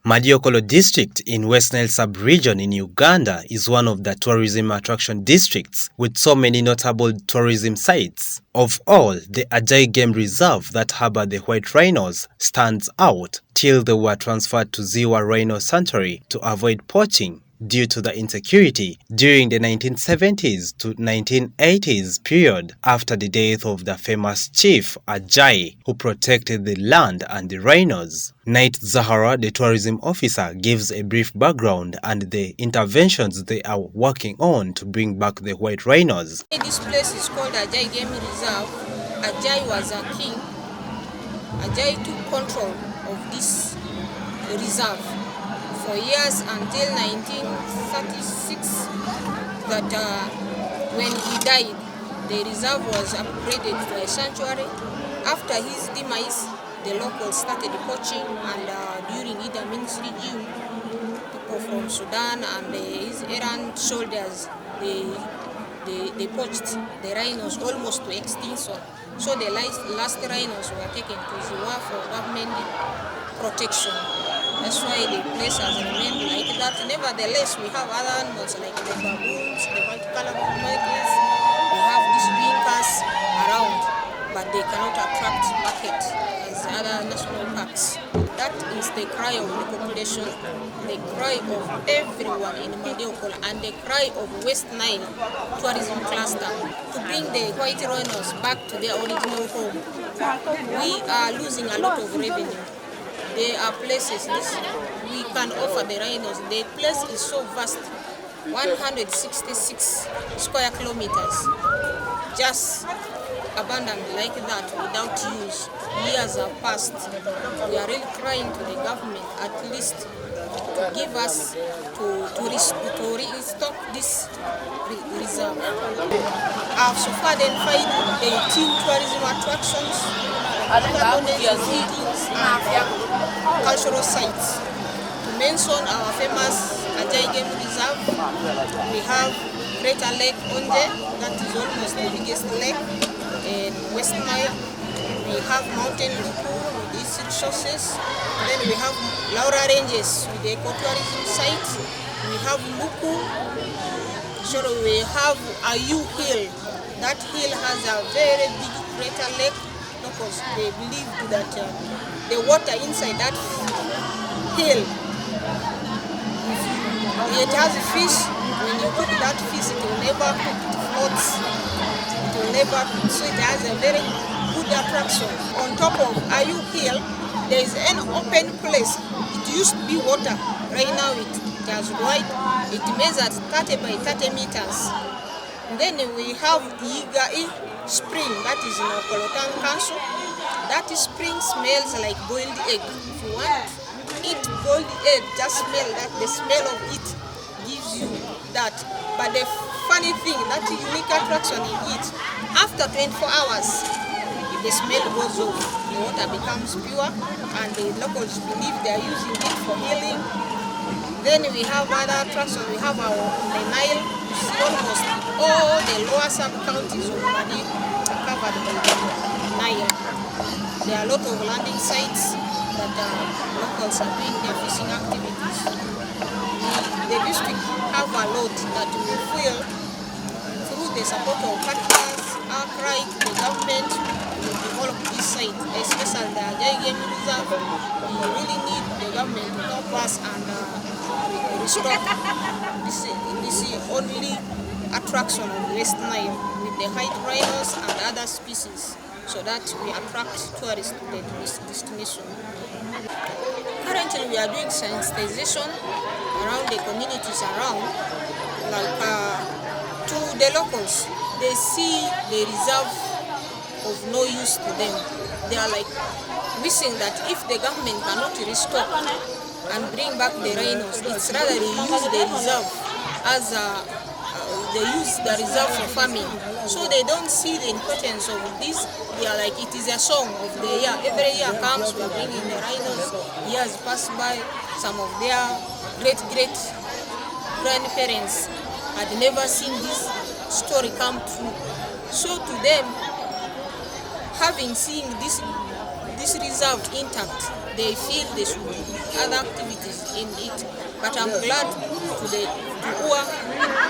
Madiokolo district in West Nile sub-region in Uganda is one of the tourism attraction districts with so many notable tourism sites. Of all, the Ajai Game Reserve that harbor the white rhinos stands out till they were transferred to Ziwa Rhino Sanctuary to avoid poaching due to the insecurity during the 1970s to 1980s period after the death of the famous chief Ajai who protected the land and the rhinos. Knight Zahara, the tourism officer, gives a brief background and the interventions they are working on to bring back the white rhinos. This place is called Ajai Game Reserve. Ajai was a king. Ajai took control of this reserve for years until 1936, that when he died, the reserve was upgraded to a sanctuary. After his demise, the locals started poaching, and during Idi Amin's regime, people from Sudan and his errant soldiers, they poached the rhinos almost to extinction. So the last rhinos were taken to Ziwa for government protection. That's why the place has remained like that. Nevertheless, we have other animals like the baboons, the white-colored monkeys. We have these binkas around, but they cannot attract market as other national parks. That is the cry of the population, the cry of everyone in Madiokolo, and the cry of West Nile tourism cluster to bring the white rhinos back to their original home. We are losing a lot of revenue. There are places we can offer the rhinos. The place is so vast, 166 square kilometers, just abandoned like that without use. Years have passed. We are really crying to the government at least to give us, to restock this reserve. I've so far identified 18 tourism attractions, cultural sites. To mention our famous Ajai Game Reserve, we have Greater Lake Onje, that is almost the biggest lake in West Nile. We have Mountain Luku with its resources. Then we have Laura Ranges with the ecotourism site. We have Luku. So we have Ayu Hill. That hill has a very big crater lake because they believe that the water inside that hill, it has fish. When you cook that fish, it will never float. It will never. So it has a very good attraction. On top of Ayu Hill, there is an open place. It used to be water. Right now it has wide. It measures 30 by 30 meters. And then we have Yigai Spring, that is in Okolotan Council. That spring smells like boiled egg. If you want to eat boiled egg, just smell that. The smell of it gives you that. But the funny thing, that unique attraction in it, after 24 hours, the smell goes off. The water becomes pure, and the locals believe they are using it for healing. Then we have other attractions. We have the Nile. Almost all the lower sub-counties of Madi are covered by the Nile. There are a lot of landing sites that locals are doing their fishing activities. The district have a lot that we feel through the support of partners, our cry to the government to develop this site, especially the Ajai Game Reserve. We really need the government to help us and restore this only attraction of West Nile with the white rhinos and other species, so that we attract tourists to this destination. Currently, we are doing sensitization around the communities around, like to the locals. They see the reserve of no use to them. They are like wishing that if the government cannot restore and bring back the rhinos, it's rather they use the reserve as they use the reserve for farming. So they don't see the importance of this. They are like, it is a song of the year. Every year comes, we bring in the rhinos. Years pass by, some of their great-great-grandparents had never seen this story come true. So to them, having seen this reserve intact, they feel they should do other activities in it. But I'm glad to Ua,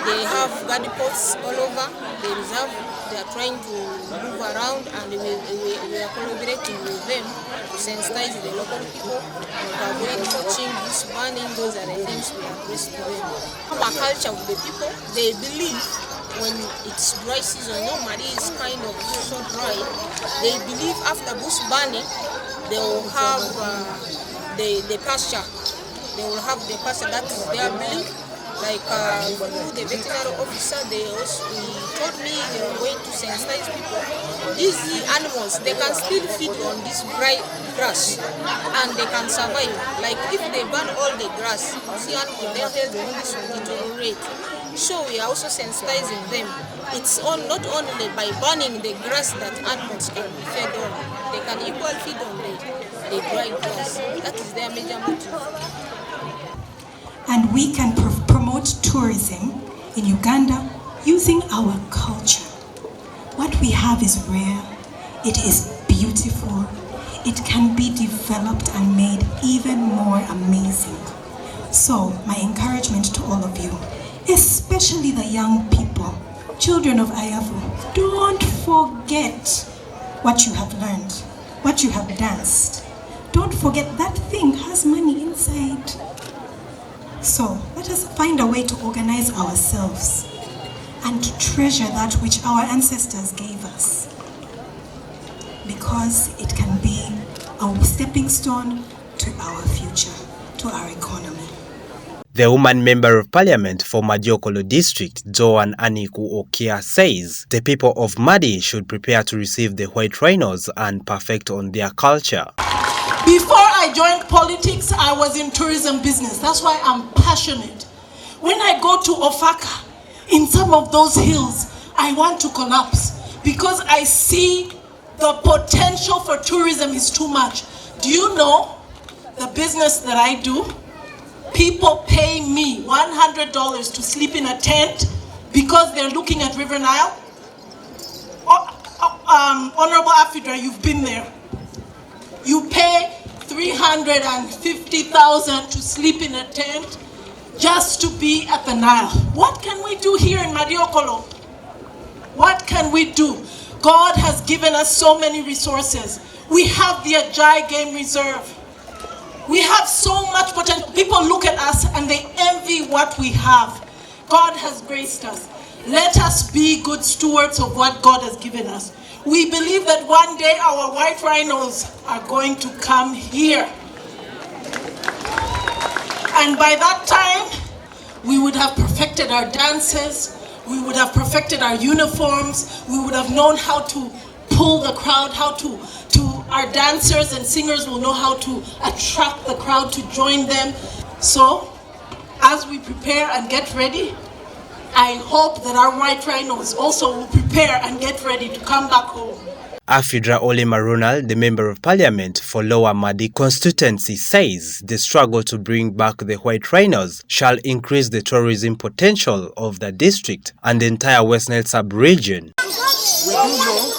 they have garden pots all over the reserve. They are trying to move around, and we are collaborating with them to sensitize the local people to avoid touching, bush burning. Those are the things we address to them. Our culture of the people, they believe when it's dry season, normally it's kind of so dry, they believe after bush burning, they will have the pasture. They will have the pasture. That is their belief. Like the veterinary officer, he told me they were going to sensitize people. These animals, they can still feed on this dry grass and they can survive. Like if they burn all the grass, see animals, their health will deteriorate. So we are also sensitizing them. It's not only by burning the grass that animals can be fed on. They can equally feed on the dry grass. That is their major motive. And we can promote tourism in Uganda using our culture. What we have is rare, it is beautiful, it can be developed and made even more amazing. So my encouragement to all of you, especially the young people, children of Ayavu, don't forget what you have learned, what you have danced. Don't forget that thing has money inside. So let us find a way to organize ourselves and to treasure that which our ancestors gave us, because it can be a stepping stone to our future, to our economy. The woman member of parliament for Madiokolo district, Joan Aniku Okia, says the people of Madi should prepare to receive the white rhinos and perfect on their culture. Before I joined politics, I was in tourism business. That's why I'm passionate. When I go to Ofaka, in some of those hills, I want to collapse because I see the potential for tourism is too much. Do you know the business that I do? People pay me $100 to sleep in a tent because they're looking at River Nile. Honorable Afidra, you've been there. You pay $350,000 to sleep in a tent just to be at the Nile. What can we do here in Madiokolo? What can we do? God has given us so many resources. We have the Ajay Game Reserve. We have so much potential. People look at us and they envy what we have. God has graced us. Let us be good stewards of what God has given us. We believe that one day our white rhinos are going to come here. And by that time, we would have perfected our dances, we would have perfected our uniforms, we would have known how to pull the crowd, our dancers and singers will know how to attract the crowd to join them. So, as we prepare and get ready, I hope that our white rhinos also will prepare and get ready to come back home. Afidra Olema Ronald, the Member of Parliament for Lower Madi constituency, says the struggle to bring back the white rhinos shall increase the tourism potential of the district and the entire West Nile sub-region. We do know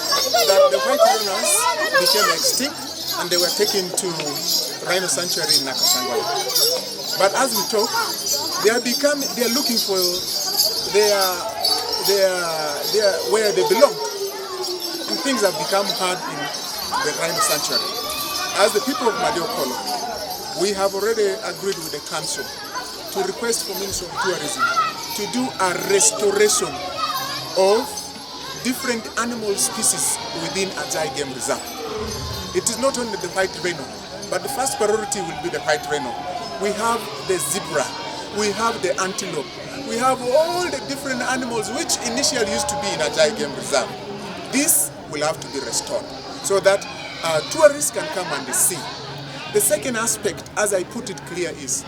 that the white rhinos became extinct and they were taken to Rhino Sanctuary in Nakasangwa. But as we talk, they are looking for where they belong. And things have become hard in the Rhino Sanctuary. As the people of Madiokolo, we have already agreed with the council to request for Ministry of Tourism to do a restoration of different animal species within Ajay Game Reserve. It is not only the white rhino, but the first priority will be the white rhino. We have the zebra, we have the antelope, we have all the different animals which initially used to be in Ajay Game Reserve. This will have to be restored so that tourists can come and see. The second aspect, as I put it clear, is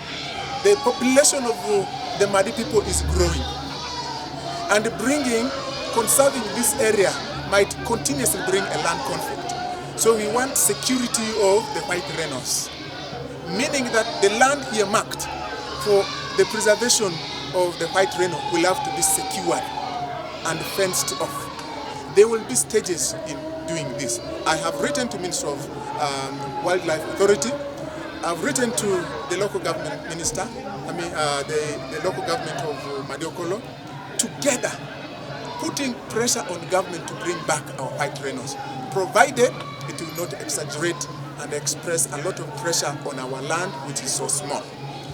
the population of the Madi people is growing, and conserving this area might continuously bring a land conflict. So we want security of the white rhinos, meaning that the land earmarked for the preservation of the white rhino will have to be secured and fenced off. There will be stages in doing this. I have written to Minister of Wildlife Authority I've written to the local government minister, the local government of Madiokolo, together putting pressure on government to bring back our white rhinos, provided it will not exaggerate and express a lot of pressure on our land, which is so small.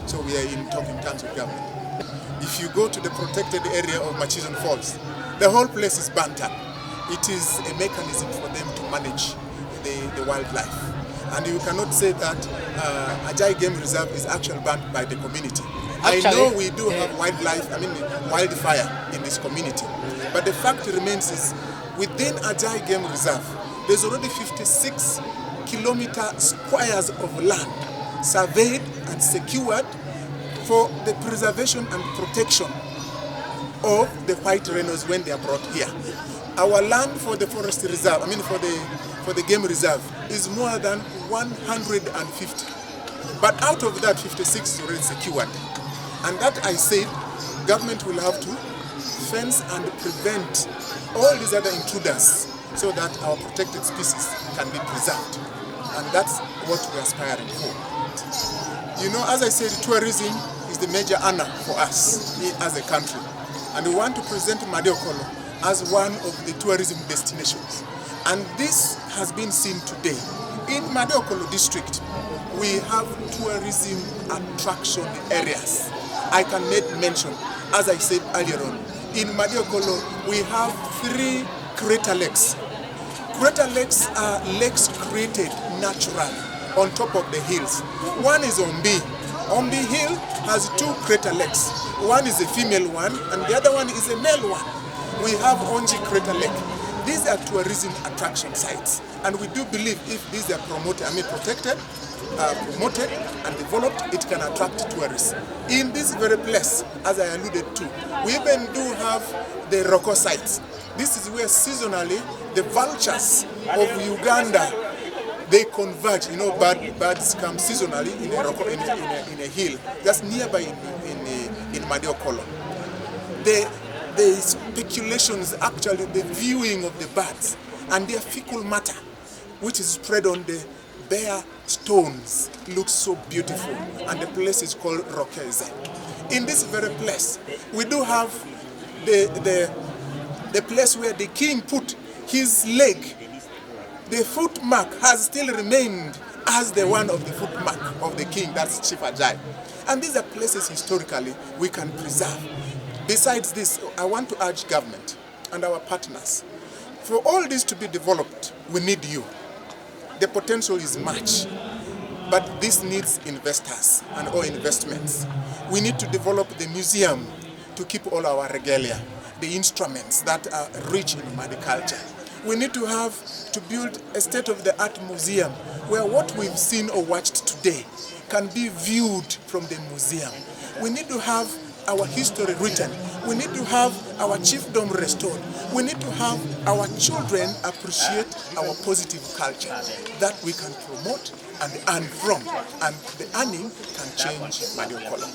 So we are in talking terms with government. If you go to the protected area of Machizon Falls, the whole place is burnt up. It is a mechanism for them to manage the wildlife. And you cannot say that Ajai Game Reserve is actually banned by the community. I know we do have wildfire in this community, but the fact remains is within Ajai Game Reserve, there's already 56 kilometer squares of land surveyed and secured for the preservation and protection of the white rhinos when they are brought here. Our land for the forest reserve, for the game reserve, is more than 150. But out of that, 56 is already secured. And that I said, government will have to fence and prevent all these other intruders so that our protected species can be preserved. And that's what we're aspiring for. You know, as I said, tourism is the major honor for us as a country. And we want to present Madiokolo as one of the tourism destinations. And this has been seen today. In Madiokolo district, we have tourism attraction areas. I can make mention, as I said earlier on, in Madiokolo, we have 3 crater lakes. Crater lakes are lakes created naturally on top of the hills. One is Ombi. Ombi Hill has 2 crater lakes. One is a female one, and the other one is a male one. We have Onji Crater Lake. These are tourism attraction sites, and we do believe if these are protected, promoted and developed, it can attract tourists. In this very place, as I alluded to, we even do have the Roko sites. This is where seasonally the vultures of Uganda, they converge. You know, birds come seasonally in a hill just nearby in Madiokolo. The speculations, actually the viewing of the birds and their fecal matter, which is spread on the bare stones, looks so beautiful, and the place is called Rokeze. In this very place, we do have the place where the king put his leg. The footmark has still remained as the one of the footmark of the king, that's Chief Ajay. And these are places historically we can preserve. Besides this, I want to urge government and our partners, for all this to be developed, we need you. The potential is much, but this needs investors and all investments. We need to develop the museum to keep all our regalia, the instruments that are rich in Madi culture. We need to build a state-of-the-art museum where what we've seen or watched today can be viewed from the museum. We need to have our history written. We need to have our chiefdom restored. We need to have our children appreciate our positive culture that we can promote and earn from. And the earning can change Madiokolo.